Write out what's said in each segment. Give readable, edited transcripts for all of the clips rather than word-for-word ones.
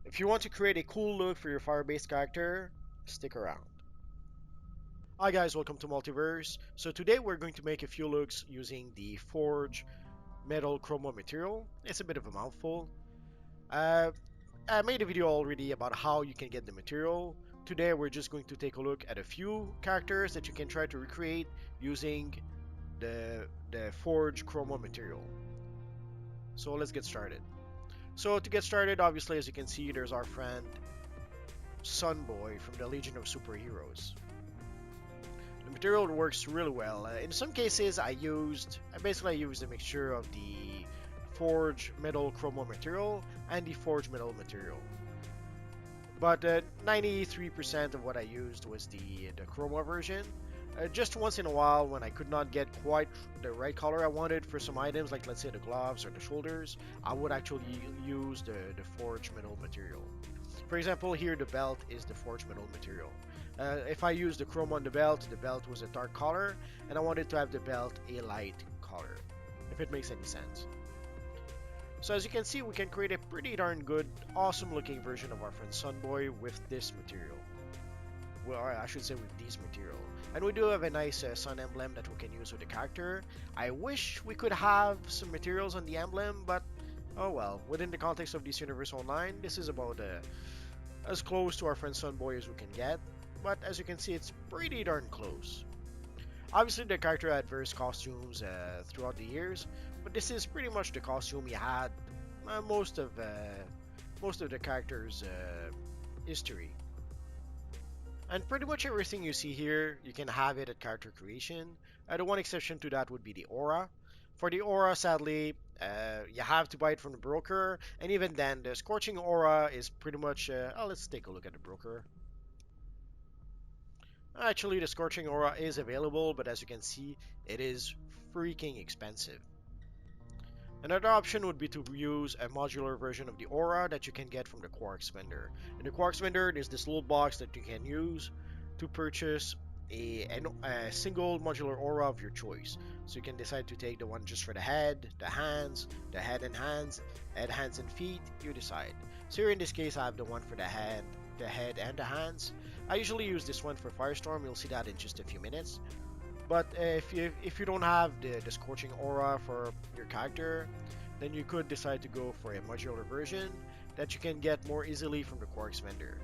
If you want to create a cool look for your fire-based character, stick around. Hi guys, welcome to Multiverse. So today we're going to make a few looks using the Forge Metal Chroma material. It's a bit of a mouthful. I made a video already about how you can get the material. Today we're just going to take a look at a few characters that you can try to recreate using the Forge Chroma material. So let's get started. So to get started, obviously, as you can see, there's our friend Sunboy from the Legion of Superheroes. The material works really well. In some cases, I used a mixture of the Forge Metal Chroma material and the Forge Metal material. But 93% of what I used was the Chroma version. Just once in a while, when I could not get quite the right color I wanted for some items, like let's say the gloves or the shoulders, I would actually use the Forge Metal material. For example, here the belt is the Forge Metal material. If I use the chrome on the belt was a dark color, and I wanted to have the belt a light color, if it makes any sense. So as you can see, we can create a pretty darn good, awesome looking version of our friend Sunboy with this material. Well, I should say with these material. And we do have a nice sun emblem that we can use with the character. I wish we could have some materials on the emblem, but oh well. Within the context of DC Universe Online, this is about as close to our friend Sunboy as we can get. But as you can see, it's pretty darn close. Obviously, the character had various costumes throughout the years, but this is pretty much the costume he had most of the character's history. And pretty much everything you see here, you can have it at character creation. The one exception to that would be the aura. For the aura, sadly, you have to buy it from the broker, and even then, the Scorching Aura is pretty much... let's take a look at the broker. Actually, the Scorching Aura is available, but as you can see, it is freaking expensive. Another option would be to use a modular version of the aura that you can get from the Quarks vendor. In the Quarks vendor, there's this little box that you can use to purchase a single modular aura of your choice. So you can decide to take the one just for the head, the hands, the head and hands, hands and feet, you decide. So here in this case, I have the one for the head and the hands. I usually use this one for Firestorm, you'll see that in just a few minutes. But if you don't have the Scorching Aura for your character, then you could decide to go for a modular version that you can get more easily from the Quarks vendor.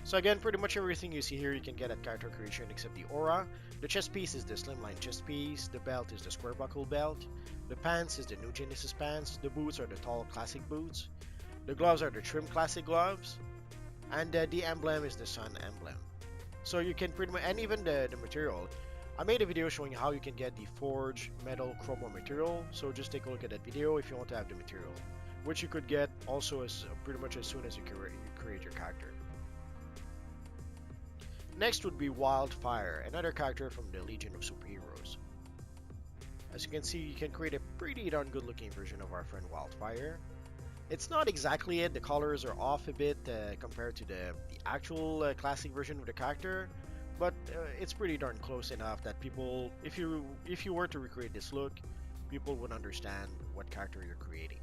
So again, pretty much everything you see here you can get at character creation except the aura. The chest piece is the slimline chest piece, the belt is the square buckle belt, the pants is the new Genesis pants, the boots are the tall classic boots, the gloves are the trim classic gloves, and the emblem is the sun emblem. So you can pretty much, and even the material. I made a video showing how you can get the Forge Metal Chroma material, so just take a look at that video if you want to have the material, which you could get also as pretty much as soon as you create your character. Next would be Wildfire, another character from the Legion of Superheroes. As you can see, you can create a pretty darn good looking version of our friend Wildfire. It's not exactly it, the colors are off a bit compared to the actual classic version of the character, but it's pretty darn close enough that people, if you were to recreate this look, people would understand what character you're creating.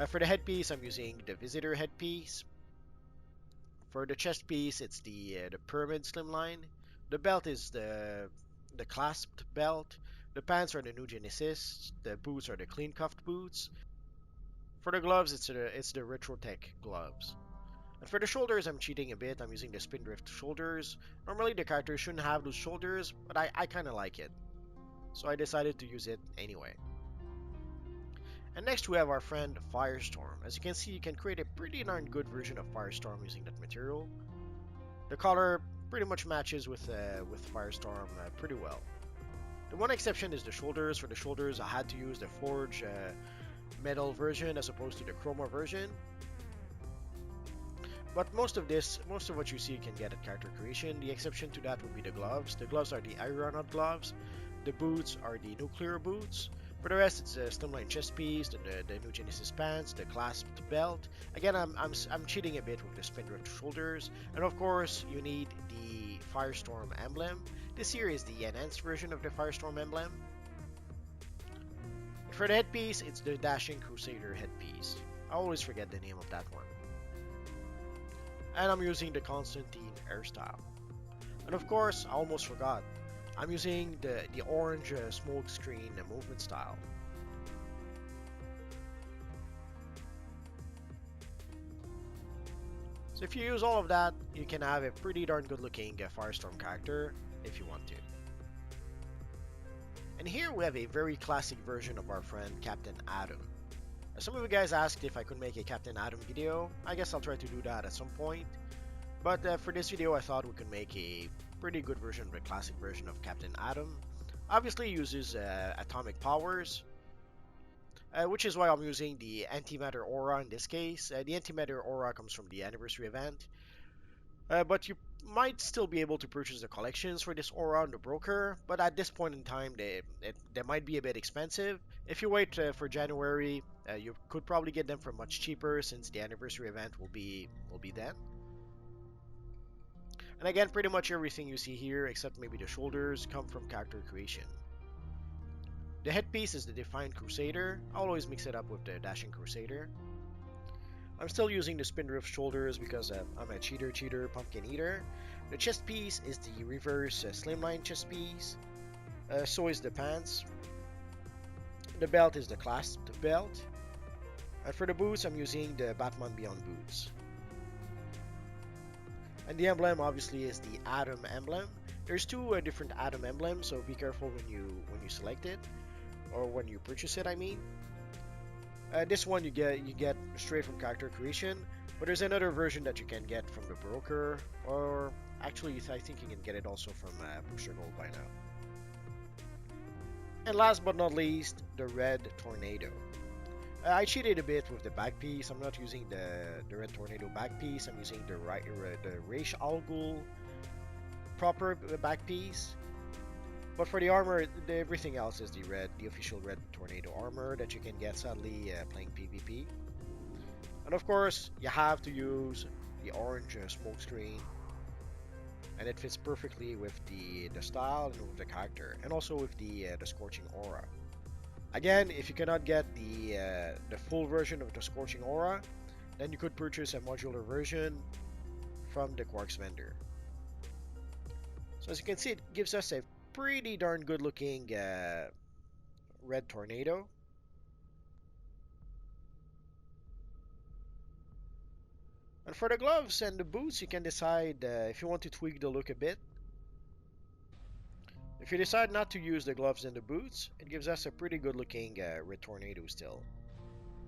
For the headpiece, I'm using the Visitor headpiece. For the chest piece, it's the Pyramid slimline. The belt is the clasped belt. The pants are the new Genesis. The boots are the clean cuffed boots. For the gloves, it's the Retrotech gloves. And for the shoulders, I'm cheating a bit. I'm using the Spindrift shoulders. Normally, the character shouldn't have those shoulders, but I kind of like it. So I decided to use it anyway. And next, we have our friend Firestorm. As you can see, you can create a pretty darn good version of Firestorm using that material. The color pretty much matches with Firestorm pretty well. The one exception is the shoulders. For the shoulders, I had to use the Forge Metal version as opposed to the Chroma version. But most of what you see you can get at character creation. The exception to that would be the gloves. The gloves are the Aeronaut gloves. The boots are the nuclear boots. For the rest, it's a slimline chest piece, the new Genesis pants, the clasped belt. Again, I'm cheating a bit with the Spindrift shoulders, and of course, you need the Firestorm emblem. This here is the enhanced version of the Firestorm emblem. For the headpiece, it's the Dashing Crusader headpiece. I always forget the name of that one. And I'm using the Constantine hairstyle. And of course, I almost forgot. I'm using the orange smoke screen movement style. So if you use all of that, you can have a pretty darn good looking Firestorm character if you want to. And here we have a very classic version of our friend Captain Atom. Some of you guys asked if I could make a Captain Atom video. I guess I'll try to do that at some point. But for this video, I thought we could make a pretty good version of the classic version of Captain Atom. Obviously, he uses atomic powers, which is why I'm using the antimatter aura in this case. The antimatter aura comes from the anniversary event. But you might still be able to purchase the collections for this aura on the broker, but at this point in time they might be a bit expensive. If you wait for January, you could probably get them for much cheaper since the anniversary event will be then. And again, pretty much everything you see here, except maybe the shoulders, come from character creation. The headpiece is the Defiant Crusader. I'll always mix it up with the Dashing Crusader. I'm still using the Spindrift shoulders because I'm a cheater, pumpkin eater. The chest piece is the reverse slimline chest piece. So is the pants. The belt is the clasped belt. And for the boots, I'm using the Batman Beyond boots. And the emblem obviously is the Atom emblem. There's two different Atom emblems, so be careful when you select it, or when you purchase it, I mean. This one you get straight from character creation, but there's another version that you can get from the broker, or actually I think you can get it also from Booster Gold by now. And last but not least, the Red Tornado. I cheated a bit with the back piece. I'm not using the Red Tornado back piece. I'm using the Raish Al Ghul proper back piece. But for the armor, everything else is the official Red Tornado armor that you can get sadly playing PvP. And of course, you have to use the orange smoke screen, and it fits perfectly with the style and with the character, and also with the Scorching Aura. Again, if you cannot get the full version of the Scorching Aura, then you could purchase a modular version from the Quarks vendor. So as you can see, it gives us a pretty darn good looking Red Tornado. And for the gloves and the boots, you can decide if you want to tweak the look a bit. If you decide not to use the gloves and the boots, it gives us a pretty good looking Red Tornado still.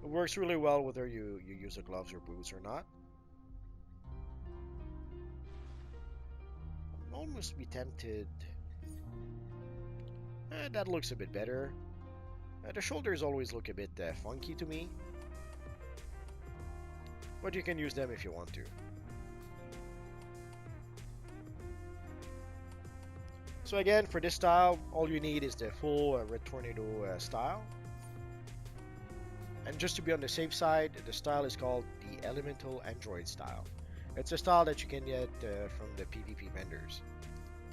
It works really well whether you use the gloves or boots or not. I'll almost be tempted. That looks a bit better. The shoulders always look a bit funky to me. But you can use them if you want to. So again, for this style, all you need is the full Red Tornado style. And just to be on the safe side, the style is called the Elemental Android style. It's a style that you can get from the PvP vendors.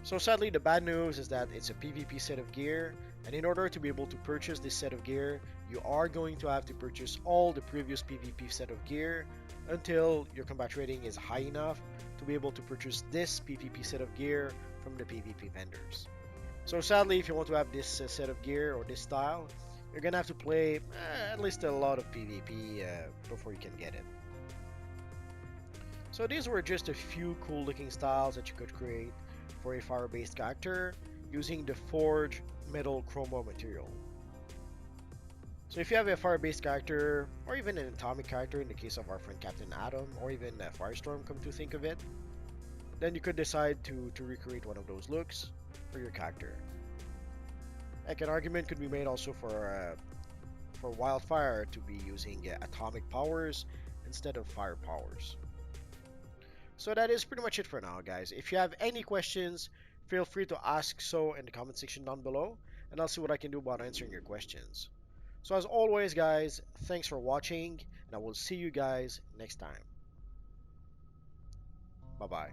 So sadly, the bad news is that it's a PvP set of gear, and in order to be able to purchase this set of gear, you are going to have to purchase all the previous PvP set of gear until your combat rating is high enough to be able to purchase this PvP set of gear from the PvP vendors. So sadly, if you want to have this set of gear or this style, you're gonna have to play at least a lot of PvP before you can get it. So these were just a few cool looking styles that you could create for a fire-based character using the Forge Metal Chroma material. So if you have a fire-based character, or even an atomic character in the case of our friend Captain Atom, or even Firestorm, come to think of it, then you could decide to recreate one of those looks for your character. Like an argument could be made also for Wildfire to be using atomic powers instead of fire powers. So that is pretty much it for now, guys. If you have any questions, feel free to ask so in the comment section down below, and I'll see what I can do about answering your questions. So as always, guys, thanks for watching, and I will see you guys next time. Bye-bye.